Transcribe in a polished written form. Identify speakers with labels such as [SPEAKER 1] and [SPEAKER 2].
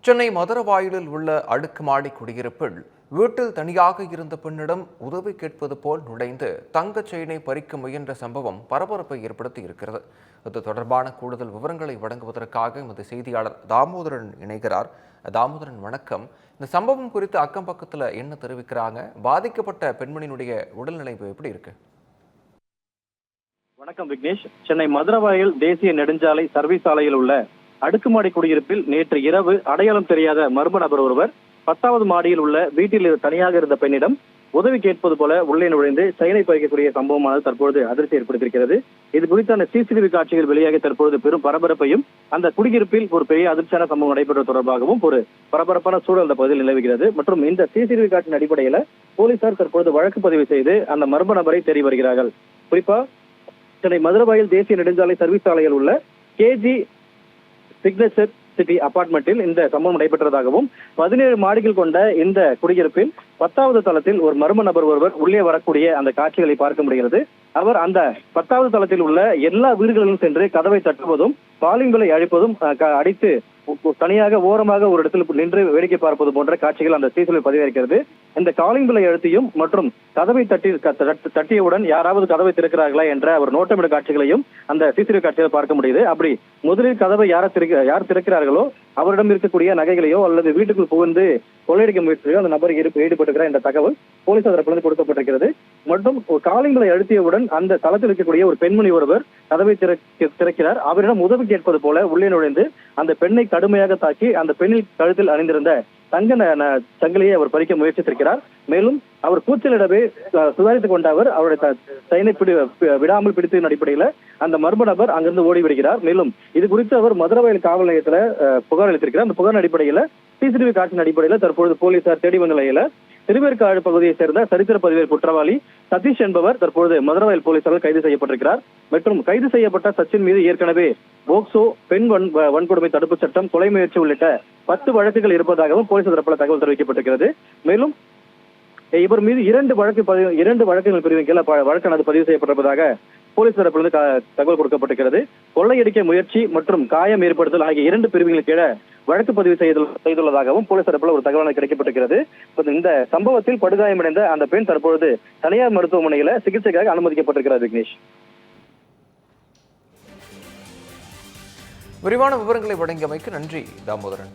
[SPEAKER 1] சென்னை மதுரவாயிலில் உள்ள அடுக்குமாடி குடியிருப்பில் வீட்டில் தனியாக இருந்த பெண்ணிடம் உதவி கேட்பது போல் நுழைந்து தங்கச் செயினை பறிக்க முயன்ற சம்பவம் பரபரப்பை ஏற்படுத்தி இருக்கிறது. இது தொடர்பான கூடுதல் விவரங்களை வழங்குவதற்காக எமது செய்தியாளர் தாமோதரன் இணைகிறார். தாமோதரன், வணக்கம். இந்த சம்பவம் குறித்து அக்கம் பக்கத்தில் என்ன தெரிவிக்கிறாங்க? பாதிக்கப்பட்ட பெண்மணியினுடைய உடல்நிலை எப்படி இருக்கு?
[SPEAKER 2] வணக்கம் விக்னேஷ். சென்னை மதுரவாயில் தேசிய நெடுஞ்சாலை சர்வீஸ் சாலையில் உள்ள அடுக்குமாடி குடியிருப்பில் நேற்று இரவு அடையாளம் தெரியாத மர்ம நபர் ஒருவர் 10வது மாடியில் உள்ள வீட்டில் தனியாக இருந்த பெண்ணிடம் உதவி கேட்பது போல உள்ளே நுழைந்து செயினை பறிக்கக்கூடிய சம்பவமானது தற்போது அதிர்ச்சி ஏற்படுத்தியிருக்கிறது. இது குறித்தான சிசிடிவி காட்சிகள் வெளியாகி தற்போது பெரும் பரபரப்பையும், அந்த குடியிருப்பில் ஒரு பெரிய அதிர்ச்சியான சம்பவம் நடைபெற்றது தொடர்பாகவும் ஒரு பரபரப்பான சூழல் அந்த பகுதியில் நிலவுகிறது. மற்றும் இந்த சிசிடிவி காட்சியின் அடிப்படையில் போலீசார் தற்போது வழக்கு பதிவு செய்து அந்த மர்ம நபரை தேடி வருகிறார்கள். குறிப்பா சென்னை மதுரவாயில் தேசிய நெடுஞ்சாலை சர்வீஸ் சாலையில் உள்ள கேஜி சிக்னேச்சர் சிட்டி அபார்ட்மெண்டில் இந்த சம்பவம் நடைபெற்றதாகவும் 17 மாடிகள் கொண்ட இந்த குடியிருப்பில் 10வது தளத்தில் ஒரு மர்ம நபர் ஒருவர் உள்ளே வரக்கூடிய அந்த காட்சிகளை பார்க்க முடிகிறது. அவர் அந்த 10வது தளத்தில் உள்ள எல்லா வீடுகளிலும் சென்று கதவை தட்டுவதும் காலிங்களை அழிப்பதும் அடித்து தனியாக ஓரமாக ஒரு இடத்தில் நின்று வேடிக்கை பார்ப்பது போன்ற காட்சிகள் அந்த சிசிடிவி பதிவிருக்கிறது. இந்த காலிங் பெல்லை அழுத்தியும் மற்றும் கதவை தட்டியவுடன் யாராவது கதவை திறக்கிறார்களா என்ற ஒரு நோட்டமிட காட்சிகளையும் அந்த சிசிடிவி காட்சிகளை பார்க்க முடியுது. அப்படி முதலில் கதவை யார் திறக்கிறார்களோ அவரிடம் இருக்கக்கூடிய நகைகளையோ அல்லது வீட்டுக்குள் புகுந்து கொள்ளையடிக்க முயற்சியோ அந்த நபர் ஈடுபட்டிருக்கிறார் என்ற தகவல் போலீசார் தரப்பிலிருந்து கொடுக்கப்பட்டிருக்கிறது. மற்றும் காலிங்களை அழுத்தியவுடன் அந்த தளத்தில் இருக்கக்கூடிய ஒரு பெண்மணி ஒருவர் கதவை திறக்கிறார். அவரிடம் உதவி கேட்பது போல உள்ளே நுழைந்து அந்த பெண்ணை கடுமையாக தாக்கி அந்த பெண்ணில் கழுத்தில் அணிந்திருந்த தங்க சங்கிலியை அவர் பறிக்க முயற்சித்திருக்கிறார். மேலும் அவர் கூச்சலிடவே சுதாரித்துக் கொண்ட அவர் அவருடைய செயினை விடாமல் பிடித்ததன் அடிப்படையில அந்த மர்ம நபர் அங்கிருந்து ஓடிவிடுகிறார். மேலும் இது குறித்து அவர் மதுரவாயில் காவல் நிலையத்துல புகார் அளித்திருக்கிறார். அந்த புகார் அடிப்படையில சிசிடிவி காட்சியின் அடிப்படையில தற்பொழுது போலீசார் தேடி வந்த நிலையில திருவேற்காடு பகுதியை சேர்ந்த சரித்திர பதிவேறு குற்றவாளி சதீஷ் என்பவர் தற்போது மதுரவாயில் போலீசாரால் கைது செய்யப்பட்டிருக்கிறார். மற்றும் கைது செய்யப்பட்ட சச்சின் மீது ஏற்கனவே போக்சோ, பெண் வன்கொடுமை தடுப்பு சட்டம், கொலை முயற்சி உள்ளிட்ட 10 வழக்குகள் இருப்பதாகவும் போலீசார் தரப்பில் தகவல் தெரிவிக்கப்பட்டிருக்கிறது. மேலும் இவர் மீது 2 வழக்குகள் பிரிவின் கீழ் வழக்கானது பதிவு செய்யப்பட்டிருப்பதாக போலீஸ் தரப்பிலிருந்து தகவல் கொடுக்கப்பட்டிருக்கிறது. கொள்ளையடிக்க முயற்சி மற்றும் காயம் ஏற்படுத்தல் ஆகிய 2 பிரிவுகளின் கீழே வழக்கு பதிவு செய்துள்ளதாகவும் போலீஸ் தரப்பில் ஒரு தகவல் கிடைக்கப்பட்டிருக்கிறது. இந்த சம்பவத்தில் படுகாயமடைந்த அந்த பெண் தற்பொழுது தனியார் மருத்துவமனையில சிகிச்சைக்காக அனுமதிக்கப்பட்டிருக்கிறார். விக்னேஷ்,
[SPEAKER 1] விரிவான விவரங்களை வழங்கியமைக்கு நன்றி தாமோதரன்.